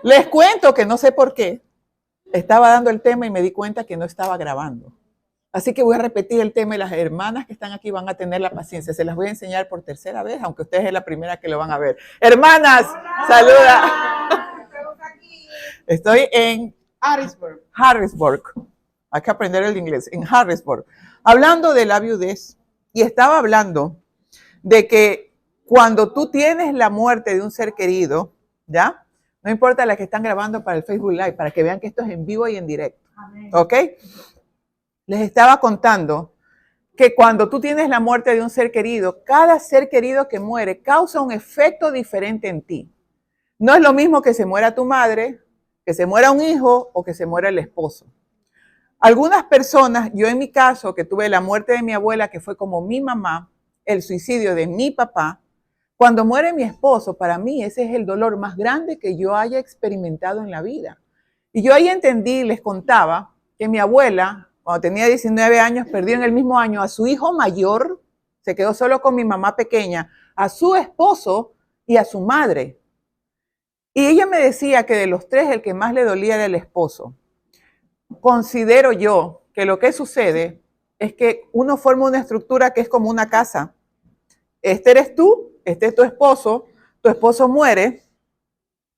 Les cuento que no sé por qué. Estaba dando el tema y me di cuenta que no estaba grabando. Así que voy a repetir el tema y las hermanas que están aquí van a tener la paciencia. Se las voy a enseñar por tercera vez, aunque ustedes es la primera que lo van a ver. Hermanas, hola, saluda. Estoy en Harrisburg. Hay que aprender el inglés. En Harrisburg. Hablando de la viudez. Y estaba hablando de que cuando tú tienes la muerte de un ser querido, ¿ya? No importa las que están grabando para el Facebook Live, para que vean que esto es en vivo y en directo. Amén. ¿Ok? Les estaba contando que cuando tú tienes la muerte de un ser querido, cada ser querido que muere causa un efecto diferente en ti. No es lo mismo que se muera tu madre, que se muera un hijo o que se muera el esposo. Algunas personas, yo en mi caso, que tuve la muerte de mi abuela, que fue como mi mamá, el suicidio de mi papá, cuando muere mi esposo, para mí ese es el dolor más grande que yo haya experimentado en la vida. Y yo ahí entendí, les contaba, que mi abuela, cuando tenía 19 años, perdió en el mismo año a su hijo mayor, se quedó solo con mi mamá pequeña, a su esposo y a su madre. Y ella me decía que de los tres el que más le dolía era el esposo. Considero yo que lo que sucede es que uno forma una estructura que es como una casa. Este eres tú, este es tu esposo muere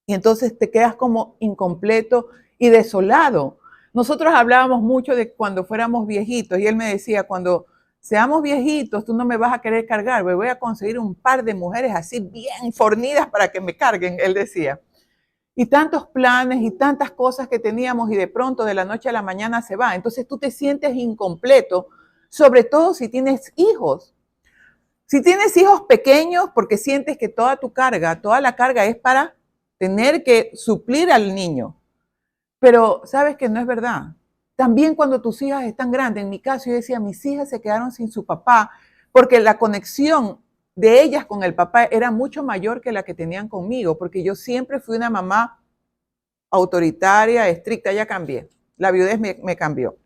y entonces te quedas como incompleto y desolado. Nosotros hablábamos mucho de cuando fuéramos viejitos y él me decía, cuando seamos viejitos, tú no me vas a querer cargar, me voy a conseguir un par de mujeres así bien fornidas para que me carguen, él decía. Y tantos planes y tantas cosas que teníamos y de pronto de la noche a la mañana se va. Entonces tú te sientes incompleto, sobre todo si tienes hijos. Si tienes hijos pequeños, porque sientes que toda tu carga, toda la carga es para tener que suplir al niño. Pero sabes que no es verdad. También cuando tus hijas están grandes, en mi caso yo decía, mis hijas se quedaron sin su papá, porque la conexión de ellas con el papá era mucho mayor que la que tenían conmigo, porque yo siempre fui una mamá autoritaria, estricta, ya cambié. La viudez me cambió.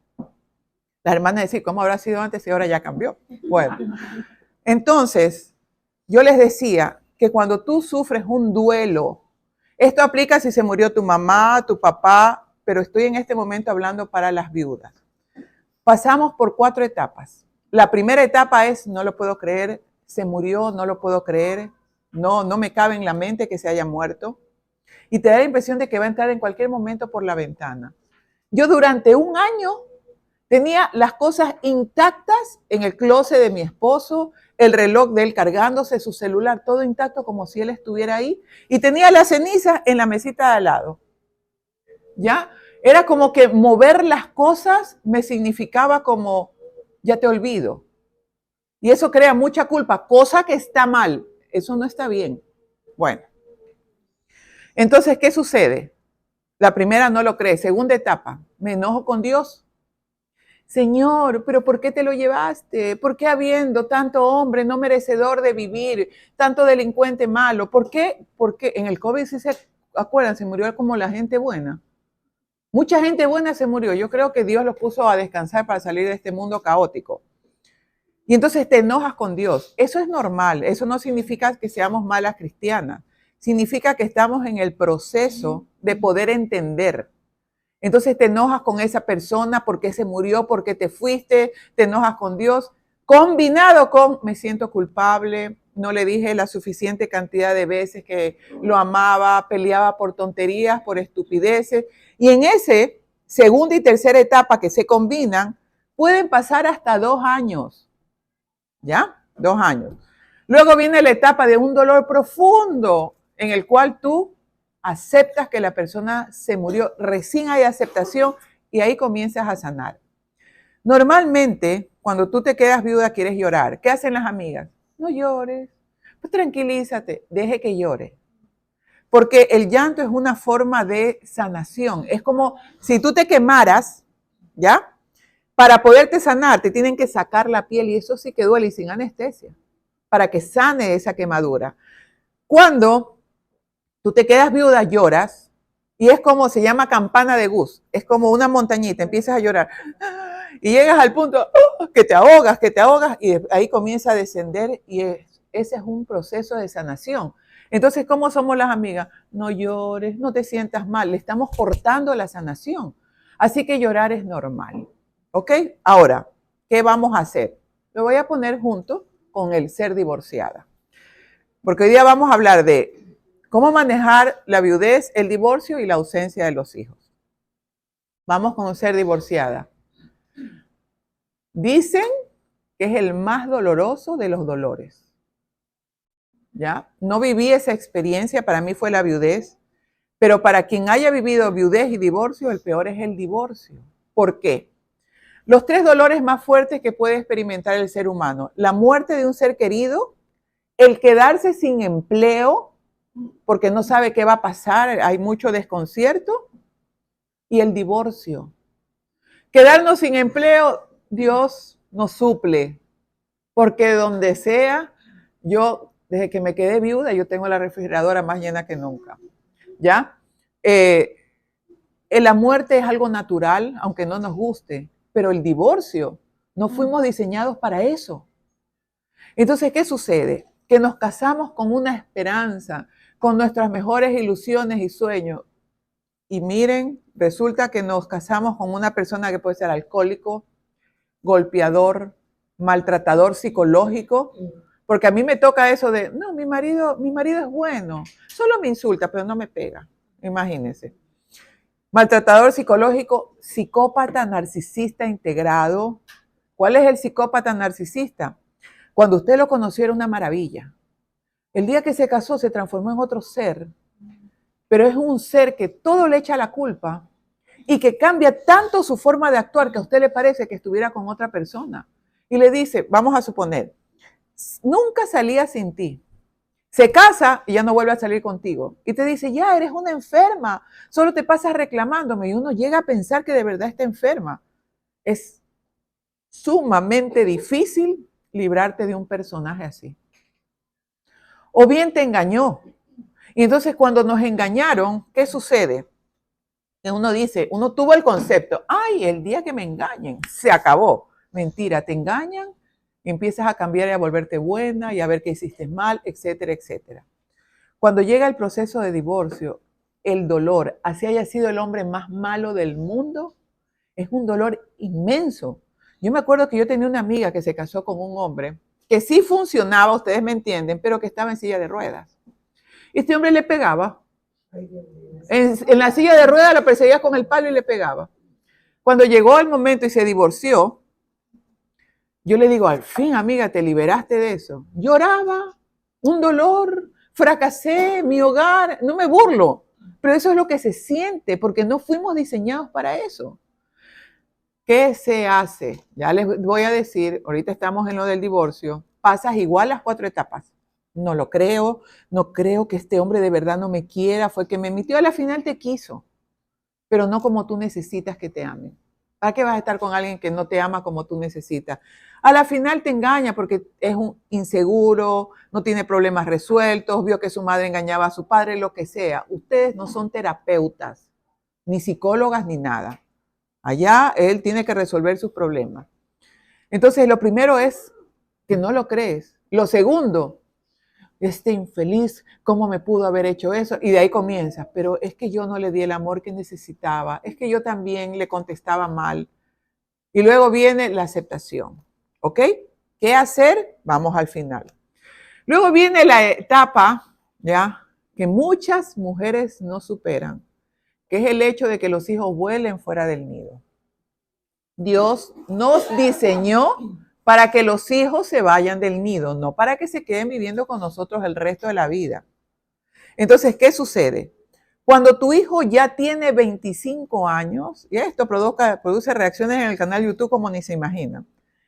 Las hermanas decían, ¿cómo habrá sido antes y ahora ya cambió? Bueno, entonces yo les decía que cuando tú sufres un duelo, esto aplica si se murió tu mamá, tu papá, pero estoy en este momento hablando para las viudas. Pasamos por 4 etapas. La primera etapa es, no lo puedo creer, se murió, no lo puedo creer, no me cabe en la mente que se haya muerto. Y te da la impresión de que va a entrar en cualquier momento por la ventana. Yo durante un año tenía las cosas intactas en el closet de mi esposo, el reloj de él cargándose, su celular, todo intacto como si él estuviera ahí. Y tenía las cenizas en la mesita de al lado. ¿Ya? Era como que mover las cosas me significaba como, ya te olvido. Y eso crea mucha culpa, cosa que está mal. Eso no está bien. Bueno. Entonces, ¿qué sucede? La primera no lo cree. Segunda etapa, me enojo con Dios. Señor, pero ¿por qué te lo llevaste? ¿Por qué habiendo tanto hombre no merecedor de vivir, tanto delincuente malo? ¿Por qué? Porque en el COVID, si se acuerdan, se murió como la gente buena. Mucha gente buena se murió. Yo creo que Dios los puso a descansar para salir de este mundo caótico. Y entonces te enojas con Dios. Eso es normal. Eso no significa que seamos malas cristianas. Significa que estamos en el proceso de poder entender. Entonces te enojas con esa persona porque se murió, porque te fuiste, te enojas con Dios, combinado con me siento culpable, no le dije la suficiente cantidad de veces que lo amaba, peleaba por tonterías, por estupideces. Y en ese segunda y tercera etapa que se combinan, pueden pasar hasta 2 años. ¿Ya? 2 años. Luego viene la etapa de un dolor profundo en el cual tú aceptas que la persona se murió, recién hay aceptación y ahí comienzas a sanar. Normalmente, cuando tú te quedas viuda, quieres llorar. ¿Qué hacen las amigas? No llores, pues tranquilízate, deje que llore. Porque el llanto es una forma de sanación. Es como si tú te quemaras, ¿ya? Para poderte sanar, te tienen que sacar la piel y eso sí que duele y sin anestesia, para que sane esa quemadura. Cuando tú te quedas viuda, lloras y es como, se llama campana de Gus, es como una montañita, empiezas a llorar y llegas al punto que te ahogas y ahí comienza a descender y ese es un proceso de sanación. Entonces, ¿cómo somos las amigas? No llores, no te sientas mal, le estamos cortando la sanación. Así que llorar es normal. ¿Ok? Ahora, ¿qué vamos a hacer? Lo voy a poner junto con el ser divorciada. Porque hoy día vamos a hablar de cómo manejar la viudez, el divorcio y la ausencia de los hijos. Vamos con ser divorciada. Dicen que es el más doloroso de los dolores. ¿Ya? No viví esa experiencia, para mí fue la viudez, pero para quien haya vivido viudez y divorcio, el peor es el divorcio. ¿Por qué? Los 3 dolores más fuertes que puede experimentar el ser humano: la muerte de un ser querido, el quedarse sin empleo porque no sabe qué va a pasar, hay mucho desconcierto, y el divorcio. Quedarnos sin empleo, Dios nos suple, porque donde sea, yo, desde que me quedé viuda, yo tengo la refrigeradora más llena que nunca. ¿Ya? La muerte es algo natural, aunque no nos guste, pero el divorcio, no fuimos diseñados para eso. Entonces, ¿qué sucede? Que nos casamos con una esperanza, con nuestras mejores ilusiones y sueños. Y miren, resulta que nos casamos con una persona que puede ser alcohólico, golpeador, maltratador psicológico, porque a mí me toca eso de, no, mi marido es bueno, solo me insulta, pero no me pega. Imagínense. Maltratador psicológico, psicópata narcisista integrado. ¿Cuál es el psicópata narcisista? Cuando usted lo conoció era una maravilla. El día que se casó se transformó en otro ser, pero es un ser que todo le echa la culpa y que cambia tanto su forma de actuar que a usted le parece que estuviera con otra persona. Y le dice, vamos a suponer, nunca salía sin ti. Se casa y ya no vuelve a salir contigo. Y te dice, ya eres una enferma, solo te pasas reclamándome. Y uno llega a pensar que de verdad está enferma. Es sumamente difícil librarte de un personaje así. O bien te engañó. Y entonces cuando nos engañaron, ¿qué sucede? Que uno dice, uno tuvo el concepto, ay, el día que me engañen, se acabó. Mentira, te engañan, y empiezas a cambiar y a volverte buena y a ver qué hiciste mal, etcétera, etcétera. Cuando llega el proceso de divorcio, el dolor, así haya sido el hombre más malo del mundo, es un dolor inmenso. Yo me acuerdo que yo tenía una amiga que se casó con un hombre que sí funcionaba, ustedes me entienden, pero que estaba en silla de ruedas. Este hombre le pegaba. En la silla de ruedas lo perseguía con el palo y le pegaba. Cuando llegó el momento y se divorció, yo le digo, al fin, amiga, te liberaste de eso. Lloraba, un dolor, fracasé, mi hogar, no me burlo, pero eso es lo que se siente porque no fuimos diseñados para eso. ¿Qué se hace? Ya les voy a decir, ahorita estamos en lo del divorcio, pasas igual las 4 etapas. No lo creo, no creo que este hombre de verdad no me quiera, fue que me mintió, a la final te quiso, pero no como tú necesitas que te amen. ¿Para qué vas a estar con alguien que no te ama como tú necesitas? A la final te engaña porque es un inseguro, no tiene problemas resueltos, vio que su madre engañaba a su padre, lo que sea. Ustedes no son terapeutas, ni psicólogas, ni nada. Allá él tiene que resolver sus problemas. Entonces, lo primero es que no lo crees. Lo segundo, este infeliz, ¿cómo me pudo haber hecho eso? Y de ahí comienza, pero es que yo no le di el amor que necesitaba, es que yo también le contestaba mal. Y luego viene la aceptación, ¿ok? ¿Qué hacer? Vamos al final. Luego viene la etapa, ¿ya? Que muchas mujeres no superan, que es el hecho de que los hijos vuelen fuera del nido. Dios nos diseñó para que los hijos se vayan del nido, no para que se queden viviendo con nosotros el resto de la vida. Entonces, ¿qué sucede? Cuando tu hijo ya tiene 25 años, y esto produce reacciones en el canal YouTube como ni se imaginan,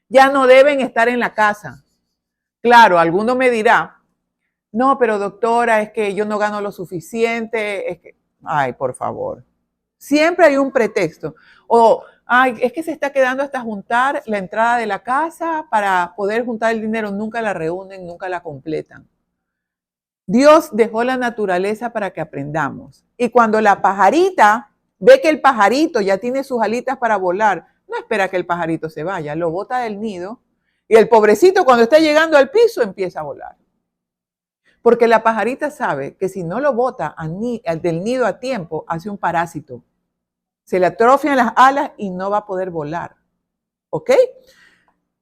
ya no deben estar en la casa. Claro, alguno me dirá, no, pero doctora, es que yo no gano lo suficiente, es que, ay, por favor. Siempre hay un pretexto. O, ay, es que se está quedando hasta juntar la entrada de la casa para poder juntar el dinero. Nunca la reúnen, nunca la completan. Dios dejó la naturaleza para que aprendamos. Y cuando la pajarita ve que el pajarito ya tiene sus alitas para volar, no espera que el pajarito se vaya, lo bota del nido y el pobrecito cuando está llegando al piso empieza a volar. Porque la pajarita sabe que si no lo bota del nido a tiempo, hace un parásito. Se le atrofian las alas y no va a poder volar. ¿Ok?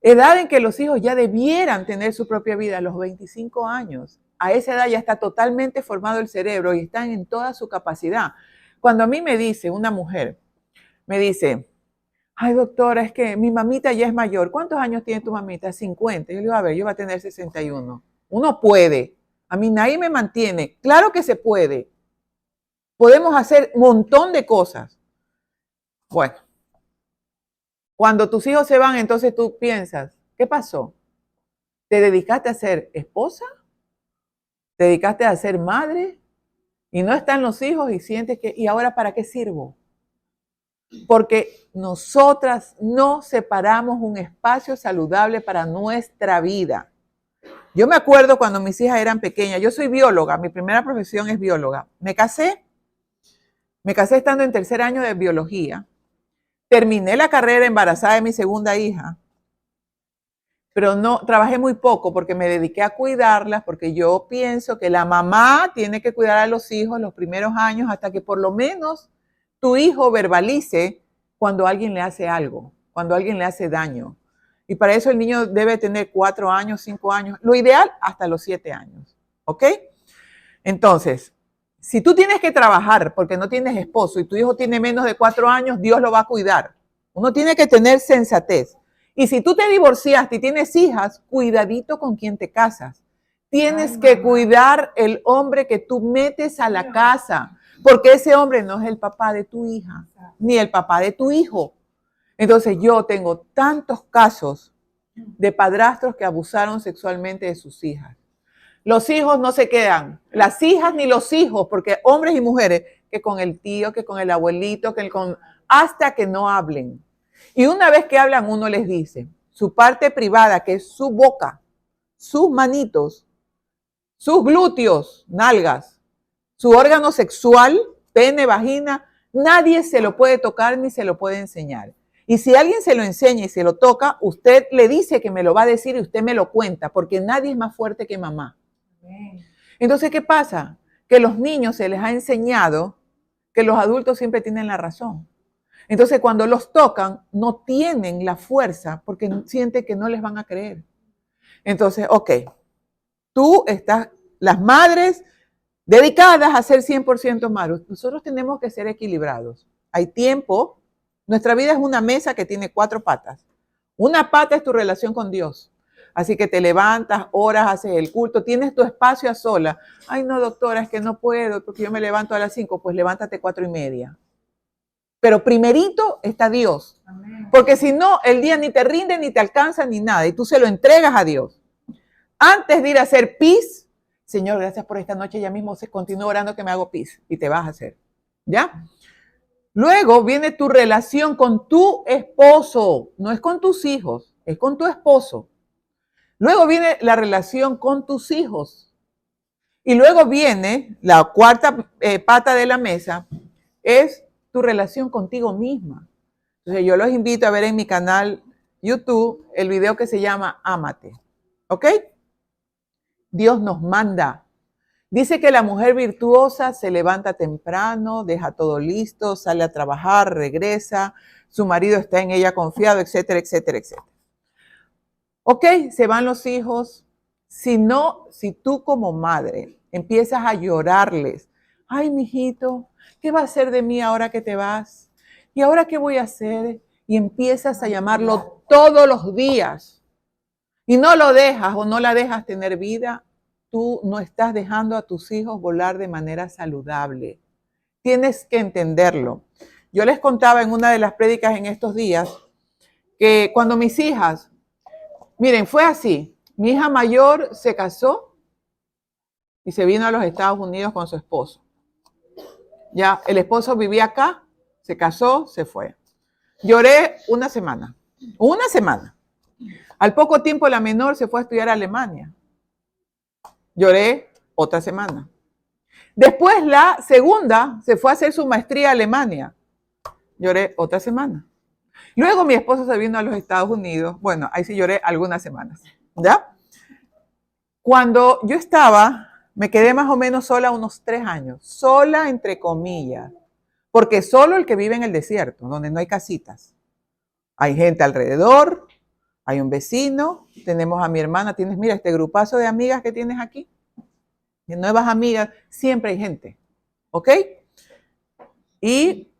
Edad en que los hijos ya debieran tener su propia vida, a los 25 años. A esa edad ya está totalmente formado el cerebro y están en toda su capacidad. Cuando a mí me dice una mujer, me dice, ay doctora, es que mi mamita ya es mayor. ¿Cuántos años tiene tu mamita? 50. Yo le digo, a ver, yo voy a tener 61. Uno puede. A mí nadie me mantiene. Claro que se puede. Podemos hacer un montón de cosas. Bueno, cuando tus hijos se van, entonces tú piensas, ¿qué pasó? ¿Te dedicaste a ser esposa? ¿Te dedicaste a ser madre? Y no están los hijos y sientes que, ¿y ahora para qué sirvo? Porque nosotras no separamos un espacio saludable para nuestra vida. Yo me acuerdo cuando mis hijas eran pequeñas, yo soy bióloga, mi primera profesión es bióloga. Me casé estando en tercer año de biología. Terminé la carrera embarazada de mi segunda hija, pero no trabajé muy poco porque me dediqué a cuidarlas, porque yo pienso que la mamá tiene que cuidar a los hijos los primeros años hasta que por lo menos tu hijo verbalice cuando alguien le hace algo, cuando alguien le hace daño. Y para eso el niño debe tener 4 años, 5 años, lo ideal hasta los 7 años. ¿Ok? Entonces, si tú tienes que trabajar porque no tienes esposo y tu hijo tiene menos de 4 años, Dios lo va a cuidar. Uno tiene que tener sensatez. Y si tú te divorciaste y tienes hijas, cuidadito con quien te casas. Tienes que cuidar el hombre que tú metes a la casa, porque ese hombre no es el papá de tu hija, ni el papá de tu hijo. Entonces yo tengo tantos casos de padrastros que abusaron sexualmente de sus hijas. Los hijos no se quedan, las hijas ni los hijos, porque hombres y mujeres, que con el tío, que con el abuelito, hasta que no hablen. Y una vez que hablan, uno les dice, su parte privada, que es su boca, sus manitos, sus glúteos, nalgas, su órgano sexual, pene, vagina, nadie se lo puede tocar ni se lo puede enseñar. Y si alguien se lo enseña y se lo toca, usted le dice que me lo va a decir y usted me lo cuenta, porque nadie es más fuerte que mamá. Entonces, ¿qué pasa? Que los niños se les ha enseñado que los adultos siempre tienen la razón. Entonces, cuando los tocan, no tienen la fuerza porque sienten que no les van a creer. Entonces, ok, tú estás, las madres dedicadas a ser 100% malos. Nosotros tenemos que ser equilibrados. Hay tiempo. Nuestra vida es una mesa que tiene 4 patas. Una pata es tu relación con Dios. Así que te levantas, oras, haces el culto, tienes tu espacio a sola. Ay, no, doctora, es que no puedo porque yo me levanto a las 5. Pues levántate 4:30. Pero primerito está Dios. Porque si no, el día ni te rinde, ni te alcanza, ni nada. Y tú se lo entregas a Dios. Antes de ir a hacer pis, Señor, gracias por esta noche. Ya mismo se continúa orando que me hago pis. Y te vas a hacer. ¿Ya? Luego viene tu relación con tu esposo. No es con tus hijos, es con tu esposo. Luego viene la relación con tus hijos. Y luego viene la cuarta pata de la mesa, es tu relación contigo misma. Entonces yo los invito a ver en mi canal YouTube el video que se llama Ámate. ¿Ok? Dios nos manda. Dice que la mujer virtuosa se levanta temprano, deja todo listo, sale a trabajar, regresa, su marido está en ella confiado, etcétera, etcétera, etcétera. Ok, se van los hijos. Si tú como madre empiezas a llorarles, ay, mijito, ¿qué va a hacer de mí ahora que te vas? ¿Y ahora qué voy a hacer? Y empiezas a llamarlo todos los días y no lo dejas o no la dejas tener vida, tú no estás dejando a tus hijos volar de manera saludable. Tienes que entenderlo. Yo les contaba en una de las prédicas en estos días que cuando mis hijas, miren, fue así. Mi hija mayor se casó y se vino a los Estados Unidos con su esposo. Ya, el esposo vivía acá, se casó, se fue. Lloré una semana. Una semana. Al poco tiempo la menor se fue a estudiar a Alemania. Lloré otra semana. Después la segunda se fue a hacer su maestría a Alemania. Lloré otra semana. Luego mi esposo se vino a los Estados Unidos. Bueno, ahí sí lloré algunas semanas. ¿Ya? Cuando yo estaba Me quedé más o menos sola unos 3 años, sola entre comillas, porque solo el que vive en el desierto, donde no hay casitas. Hay gente alrededor, hay un vecino, tenemos a mi hermana, tienes, mira, este grupazo de amigas que tienes aquí, de nuevas amigas, siempre hay gente, ¿ok? Y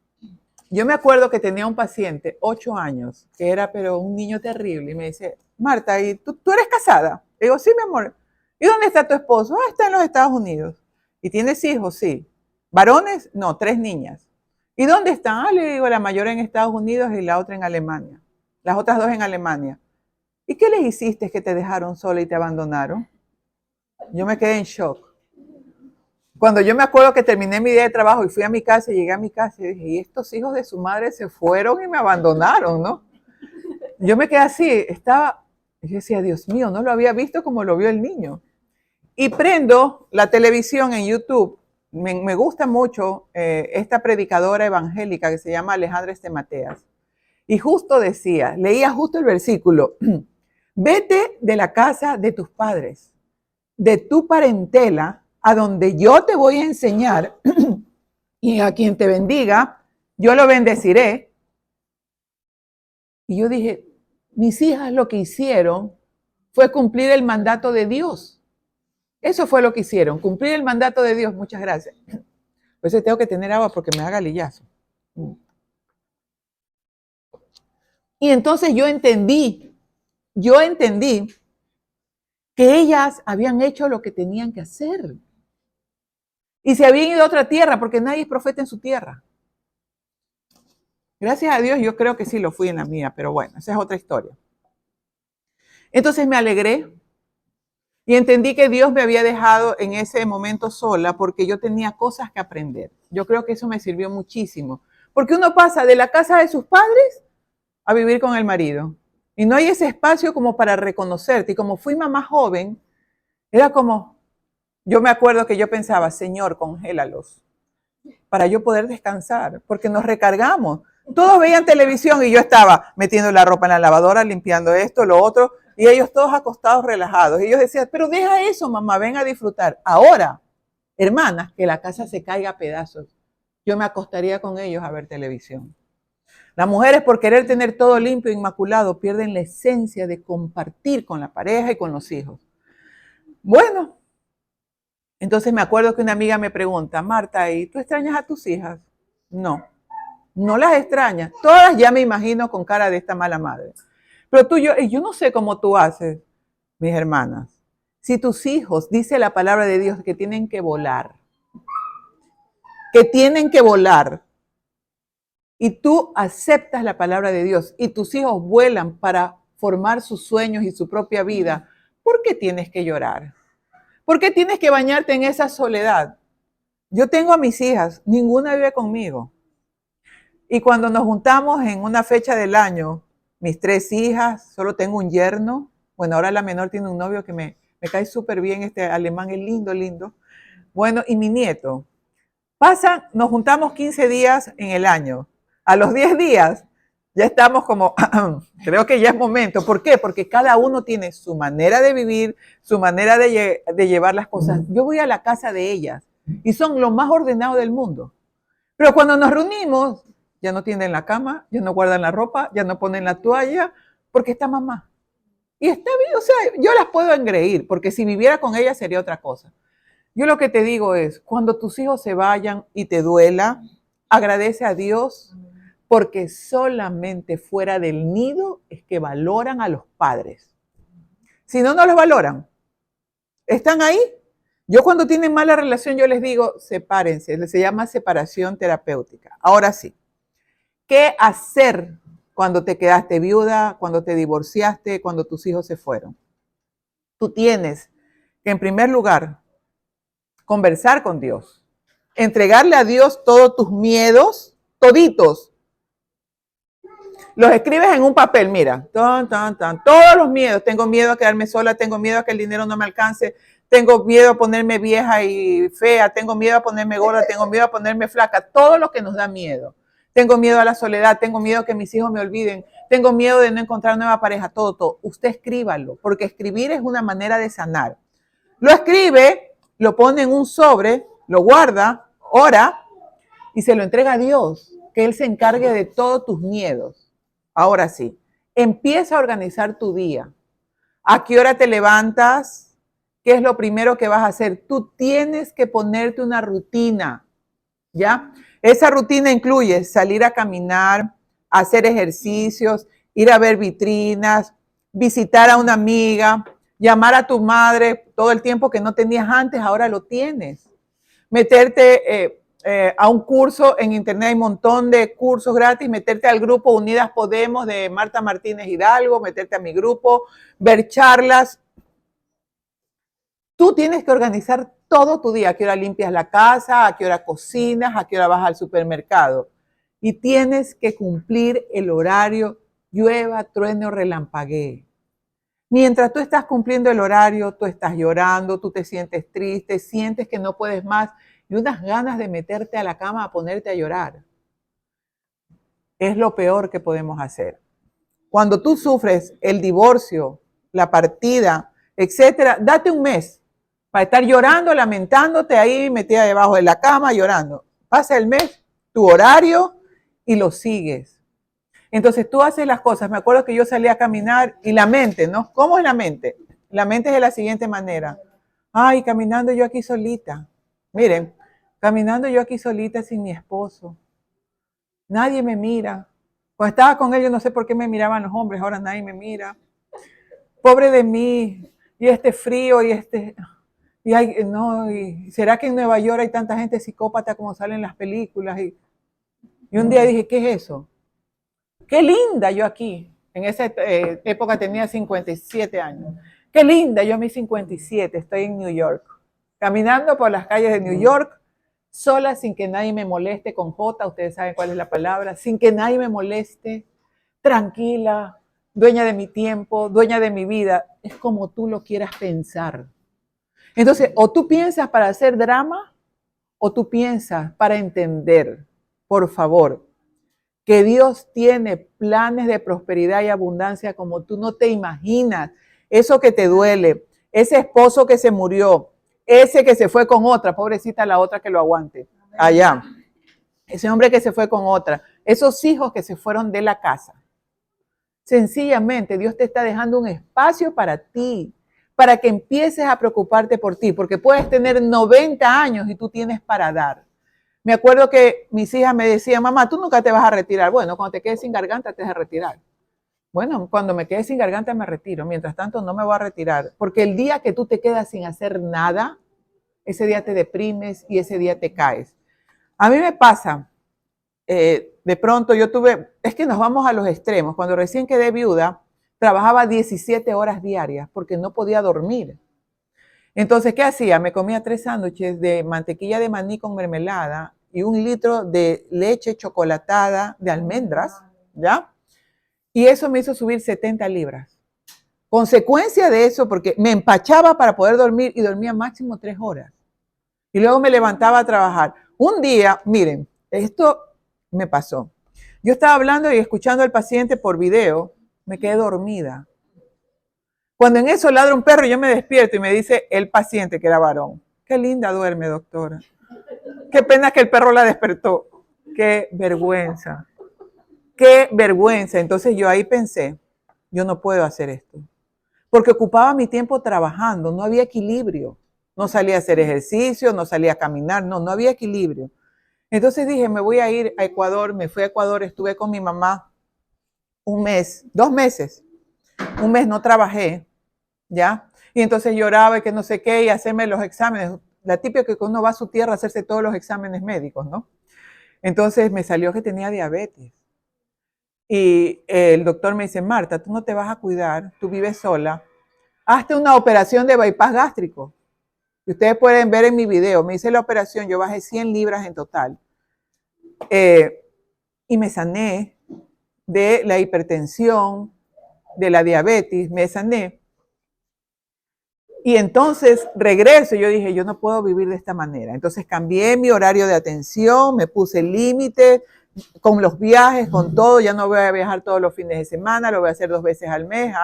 yo me acuerdo que tenía un paciente, 8 años, que era pero un niño terrible, y me dice, Marta, ¿y tú eres casada? Le digo, sí, mi amor. ¿Y dónde está tu esposo? Ah, está en los Estados Unidos. ¿Y tienes hijos? Sí. ¿Varones? No, 3 niñas. ¿Y dónde están? Ah, le digo, la mayor en Estados Unidos y la otra en Alemania. Las otras 2 en Alemania. ¿Y qué les hiciste que te dejaron sola y te abandonaron? Yo me quedé en shock. Cuando yo me acuerdo que terminé mi día de trabajo y fui a mi casa y llegué a mi casa y dije, y estos hijos de su madre se fueron y me abandonaron, ¿no? Yo me quedé así, yo decía, Dios mío, no lo había visto como lo vio el niño. Y prendo la televisión en YouTube. Me gusta mucho esta predicadora evangélica que se llama Alejandra Estemateas. Y justo decía, leía justo el versículo, vete de la casa de tus padres, de tu parentela, a donde yo te voy a enseñar, y a quien te bendiga, yo lo bendeciré. Y yo dije, mis hijas lo que hicieron fue cumplir el mandato de Dios. Eso fue lo que hicieron, cumplir el mandato de Dios. Muchas gracias. Pues tengo que tener agua porque me haga lillazo. Y entonces yo entendí que ellas habían hecho lo que tenían que hacer. Y se habían ido a otra tierra porque nadie es profeta en su tierra. Gracias a Dios yo creo que sí lo fui en la mía, pero bueno, esa es otra historia. Entonces me alegré y entendí que Dios me había dejado en ese momento sola porque yo tenía cosas que aprender. Yo creo que eso me sirvió muchísimo. Porque uno pasa de la casa de sus padres a vivir con el marido. Y no hay ese espacio como para reconocerte. Y como fui mamá joven, era como, yo me acuerdo que yo pensaba, Señor, congélalos para yo poder descansar, porque nos recargamos. Todos veían televisión y yo estaba metiendo la ropa en la lavadora, limpiando esto, lo otro, y ellos todos acostados, relajados. Y ellos decían, pero deja eso, mamá, ven a disfrutar. Ahora, hermanas, que la casa se caiga a pedazos, yo me acostaría con ellos a ver televisión. Las mujeres, por querer tener todo limpio e inmaculado, pierden la esencia de compartir con la pareja y con los hijos. Bueno, entonces me acuerdo que una amiga me pregunta, Marta, ¿y tú extrañas a tus hijas? No, no las extrañas. Todas ya me imagino con cara de esta mala madre. Pero yo no sé cómo tú haces, mis hermanas. Si tus hijos, dice la palabra de Dios, que tienen que volar, y tú aceptas la palabra de Dios y tus hijos vuelan para formar sus sueños y su propia vida, ¿por qué tienes que llorar? ¿Por qué tienes que bañarte en esa soledad? Yo tengo a mis hijas, ninguna vive conmigo. Y cuando nos juntamos en una fecha del año, mis 3 hijas, solo tengo un yerno. Bueno, ahora la menor tiene un novio que me cae súper bien, este alemán es lindo, lindo. Bueno, y mi nieto. Nos juntamos 15 días en el año. A los 10 días ya estamos como, creo que ya es momento. ¿Por qué? Porque cada uno tiene su manera de vivir, su manera de llevar las cosas. Yo voy a la casa de ellas y son lo más ordenado del mundo. Pero cuando nos reunimos, ya no tienden la cama, ya no guardan la ropa, ya no ponen la toalla, porque está mamá. Y está bien, o sea, yo las puedo engreír, porque si viviera con ellas sería otra cosa. Yo lo que te digo es, cuando tus hijos se vayan y te duela, agradece a Dios, porque solamente fuera del nido es que valoran a los padres. Si no, no los valoran. Están ahí. Yo cuando tienen mala relación, yo les digo, sepárense. Se llama separación terapéutica. Ahora sí, ¿qué hacer cuando te quedaste viuda, cuando te divorciaste, cuando tus hijos se fueron? Tú tienes que, en primer lugar, conversar con Dios. Entregarle a Dios todos tus miedos, toditos. Los escribes en un papel, mira, todos los miedos. Tengo miedo a quedarme sola, tengo miedo a que el dinero no me alcance, tengo miedo a ponerme vieja y fea, tengo miedo a ponerme gorda, tengo miedo a ponerme flaca, todo lo que nos da miedo. Tengo miedo a la soledad, tengo miedo a que mis hijos me olviden, tengo miedo de no encontrar nueva pareja, todo. Usted escríbalo, porque escribir es una manera de sanar. Lo escribe lo pone en un sobre, lo guarda, ora y se lo entrega a Dios, que Él se encargue de todos tus miedos. Ahora sí, empieza a organizar tu día. ¿A qué hora te levantas? ¿Qué es lo primero que vas a hacer? Tú tienes que ponerte una rutina, ¿ya? Esa rutina incluye salir a caminar, hacer ejercicios, ir a ver vitrinas, visitar a una amiga, llamar a tu madre todo el tiempo que no tenías antes, ahora lo tienes. Meterte a un curso en internet, hay un montón de cursos gratis, meterte al grupo Unidas Podemos de Marta Martínez Hidalgo, meterte a mi grupo, ver charlas. Tú tienes que organizar todo tu día, a qué hora limpias la casa, a qué hora cocinas, a qué hora vas al supermercado. Y tienes que cumplir el horario, llueva, truene o relampaguee. Mientras tú estás cumpliendo el horario, tú estás llorando, tú te sientes triste, sientes que no puedes más y unas ganas de meterte a la cama a ponerte a llorar. Es lo peor que podemos hacer. Cuando tú sufres el divorcio, la partida, etcétera, date un mes para estar llorando, lamentándote ahí, metida debajo de la cama, llorando. Pasa el mes, tu horario y lo sigues. Entonces tú haces las cosas. Me acuerdo que yo salí a caminar y la mente, ¿no? ¿Cómo es la mente? La mente es de la siguiente manera. Ay, caminando yo aquí solita. Miren, caminando yo aquí solita sin mi esposo. Nadie me mira. Cuando estaba con él, yo no sé por qué me miraban los hombres, ahora nadie me mira. Pobre de mí, y este frío, y ¿será que en Nueva York hay tanta gente psicópata como sale en las películas? Y un día dije, ¿qué es eso? Qué linda yo aquí. En esa época tenía 57 años. Qué linda yo a mis 57, estoy en New York. Caminando por las calles de New York, sola, sin que nadie me moleste, con J, ustedes saben cuál es la palabra, sin que nadie me moleste, tranquila, dueña de mi tiempo, dueña de mi vida. Es como tú lo quieras pensar. Entonces, o tú piensas para hacer drama, o tú piensas para entender. Por favor, que Dios tiene planes de prosperidad y abundancia como tú no te imaginas. Eso que te duele, ese esposo que se murió, ese que se fue con otra, pobrecita la otra que lo aguante, allá. Ese hombre que se fue con otra, esos hijos que se fueron de la casa. Sencillamente Dios te está dejando un espacio para ti, para que empieces a preocuparte por ti, porque puedes tener 90 años y tú tienes para dar. Me acuerdo que mis hijas me decían, mamá, tú nunca te vas a retirar. Bueno, cuando te quedes sin garganta te vas a retirar. Bueno, cuando me quede sin garganta me retiro. Mientras tanto no me voy a retirar. Porque el día que tú te quedas sin hacer nada, ese día te deprimes y ese día te caes. A mí me pasa, de pronto es que nos vamos a los extremos. Cuando recién quedé viuda, trabajaba 17 horas diarias porque no podía dormir. Entonces, ¿qué hacía? Me comía 3 sándwiches de mantequilla de maní con mermelada y 1 litro de leche chocolatada de almendras, ¿ya? Y eso me hizo subir 70 libras. Consecuencia de eso, porque me empachaba para poder dormir y dormía máximo 3 horas. Y luego me levantaba a trabajar. Un día, miren, esto me pasó. Yo estaba hablando y escuchando al paciente por video, me quedé dormida. Cuando en eso ladra un perro, yo me despierto y me dice el paciente, que era varón, qué linda duerme, doctora. Qué pena que el perro la despertó. Qué vergüenza. Qué vergüenza. Entonces yo ahí pensé, yo no puedo hacer esto. Porque ocupaba mi tiempo trabajando, no había equilibrio. No salía a hacer ejercicio, no salía a caminar, no había equilibrio. Entonces dije, me voy a ir a Ecuador, me fui a Ecuador, estuve con mi mamá 1 mes, 2 meses. 1 mes no trabajé, ¿ya? Y entonces lloraba y que no sé qué, y hacerme los exámenes. La típica que uno va a su tierra a hacerse todos los exámenes médicos, ¿no? Entonces me salió que tenía diabetes. Y el doctor me dice, Marta, tú no te vas a cuidar, tú vives sola, hazte una operación de bypass gástrico. Y ustedes pueden ver en mi video, me hice la operación, yo bajé 100 libras en total. Y me sané de la hipertensión, de la diabetes, me sané. Y entonces regreso, yo dije, yo no puedo vivir de esta manera. Entonces cambié mi horario de atención, me puse límite con los viajes, con todo. Ya no voy a viajar todos los fines de semana, lo voy a hacer 2 veces al mes.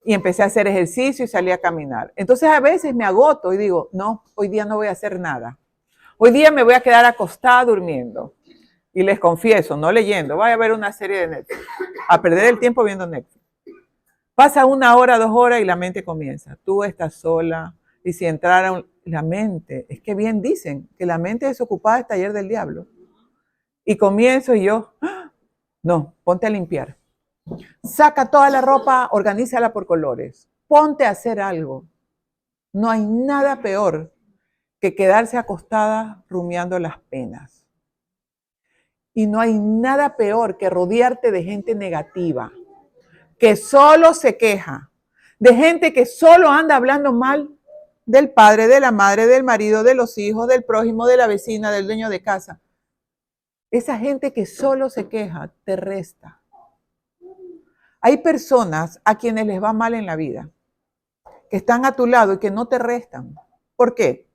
Y empecé a hacer ejercicio y salí a caminar. Entonces a veces me agoto y digo, no, hoy día no voy a hacer nada. Hoy día me voy a quedar acostada durmiendo. Y les confieso, no leyendo, voy a ver una serie de Netflix. A perder el tiempo viendo Netflix. Pasa 1 hora, 2 horas y la mente comienza. Tú estás sola. Y si entrara la mente, es que bien dicen que la mente desocupada es taller del diablo. Y comienzo y yo, ¡ah! No, ponte a limpiar. Saca toda la ropa, organízala por colores. Ponte a hacer algo. No hay nada peor que quedarse acostada rumiando las penas. Y no hay nada peor que rodearte de gente negativa, que solo se queja, de gente que solo anda hablando mal del padre, de la madre, del marido, de los hijos, del prójimo, de la vecina, del dueño de casa. Esa gente que solo se queja te resta. Hay personas a quienes les va mal en la vida, que están a tu lado y que no te restan. ¿Por qué?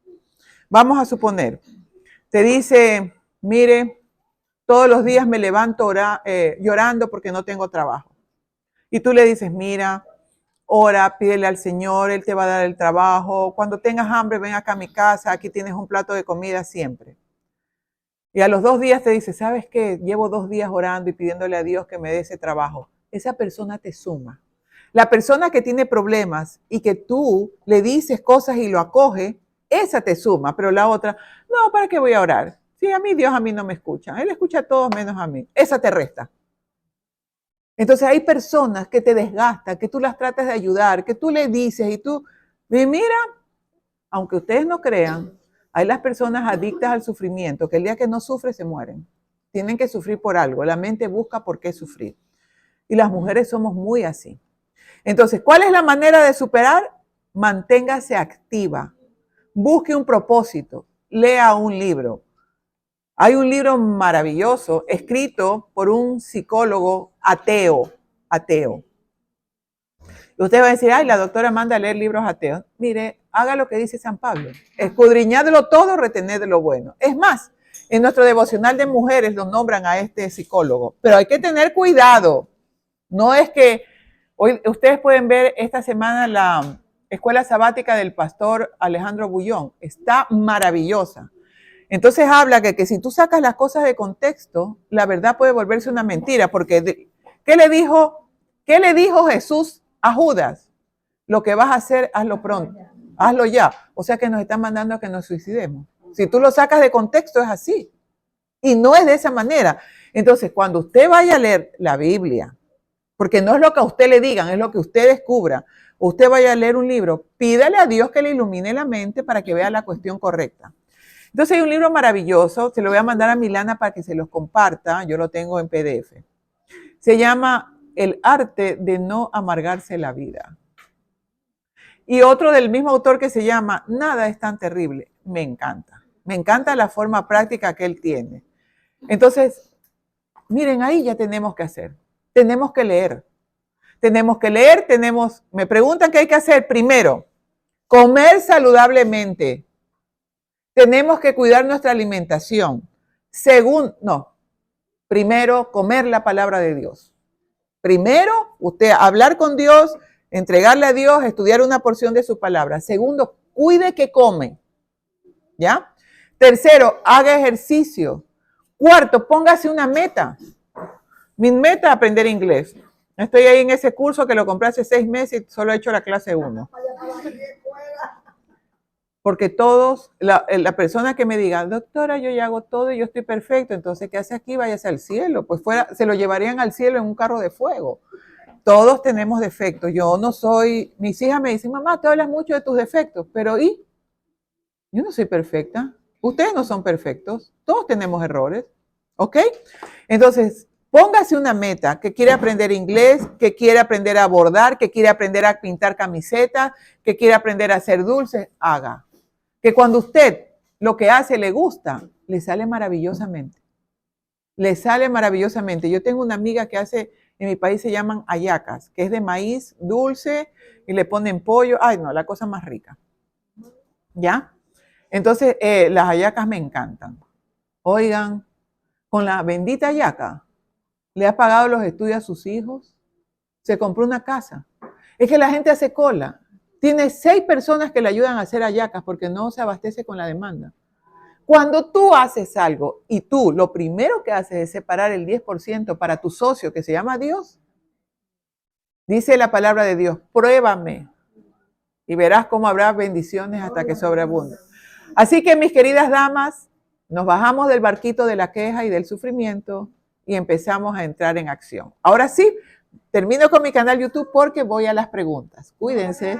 Vamos a suponer, te dice, mire, todos los días me levanto llorando porque no tengo trabajo. Y tú le dices, mira, ora, pídele al Señor, Él te va a dar el trabajo. Cuando tengas hambre, ven acá a mi casa, aquí tienes un plato de comida siempre. Y a los 2 días te dice, ¿sabes qué? Llevo 2 días orando y pidiéndole a Dios que me dé ese trabajo. Esa persona te suma. La persona que tiene problemas y que tú le dices cosas y lo acoge, esa te suma, pero la otra, no, ¿para qué voy a orar? Sí, a mí Dios a mí no me escucha. Él escucha a todos menos a mí. Esa te resta. Entonces hay personas que te desgastan, que tú las tratas de ayudar, que tú le dices y mira, aunque ustedes no crean, hay las personas adictas al sufrimiento, que el día que no sufren se mueren. Tienen que sufrir por algo. La mente busca por qué sufrir. Y las mujeres somos muy así. Entonces, ¿cuál es la manera de superar? Manténgase activa. Busque un propósito. Lea un libro. Hay un libro maravilloso escrito por un psicólogo ateo. Y usted va a decir, ay, la doctora manda a leer libros ateos. Mire, haga lo que dice San Pablo. Escudriñadlo todo, retened lo bueno. Es más, en nuestro devocional de mujeres lo nombran a este psicólogo. Pero hay que tener cuidado. No es que hoy ustedes pueden ver esta semana la escuela sabática del pastor Alejandro Bullón. Está maravillosa. Entonces habla que si tú sacas las cosas de contexto, la verdad puede volverse una mentira. Porque, ¿qué le dijo Jesús a Judas? Lo que vas a hacer, hazlo pronto, hazlo ya. O sea que nos están mandando a que nos suicidemos. Si tú lo sacas de contexto es así. Y no es de esa manera. Entonces, cuando usted vaya a leer la Biblia, porque no es lo que a usted le digan, es lo que usted descubra, usted vaya a leer un libro, pídale a Dios que le ilumine la mente para que vea la cuestión correcta. Entonces hay un libro maravilloso, se lo voy a mandar a Milana para que se los comparta, yo lo tengo en PDF. Se llama El arte de no amargarse la vida. Y otro del mismo autor que se llama Nada es tan terrible. Me encanta la forma práctica que él tiene. Entonces, miren, ahí ya tenemos que hacer. Tenemos que leer. Me preguntan qué hay que hacer. Primero, comer saludablemente. Tenemos que cuidar nuestra alimentación. Primero, comer la palabra de Dios. Primero, usted hablar con Dios, entregarle a Dios, estudiar una porción de su palabra. Segundo, cuide que come. ¿Ya? Tercero, haga ejercicio. Cuarto, póngase una meta. Mi meta es aprender inglés. Estoy ahí en ese curso que lo compré hace 6 meses y solo he hecho la clase 1. Porque todos, la persona que me diga, doctora, yo ya hago todo y yo estoy perfecto, entonces, ¿qué hace aquí? Váyase al cielo. Pues se lo llevarían al cielo en un carro de fuego. Todos tenemos defectos. Yo no soy, mis hijas me dicen, mamá, te hablas mucho de tus defectos, pero ¿y? Yo no soy perfecta. Ustedes no son perfectos. Todos tenemos errores. ¿Ok? Entonces, póngase una meta, que quiere aprender inglés, que quiere aprender a bordar, que quiere aprender a pintar camisetas, que quiere aprender a hacer dulces, haga. Que cuando usted lo que hace le gusta, le sale maravillosamente. Le sale maravillosamente. Yo tengo una amiga que hace, en mi país se llaman hallacas, que es de maíz dulce y le ponen pollo. Ay, no, la cosa más rica. ¿Ya? Entonces, las hallacas me encantan. Oigan, con la bendita hallaca, le ha pagado los estudios a sus hijos, se compró una casa. Es que la gente hace cola. Tiene 6 personas que le ayudan a hacer hallacas porque no se abastece con la demanda. Cuando tú haces algo y tú lo primero que haces es separar el 10% para tu socio que se llama Dios, dice la palabra de Dios, pruébame y verás cómo habrá bendiciones hasta que sobreabunde. Así que, mis queridas damas, nos bajamos del barquito de la queja y del sufrimiento y empezamos a entrar en acción. Ahora sí, termino con mi canal YouTube porque voy a las preguntas. Cuídense.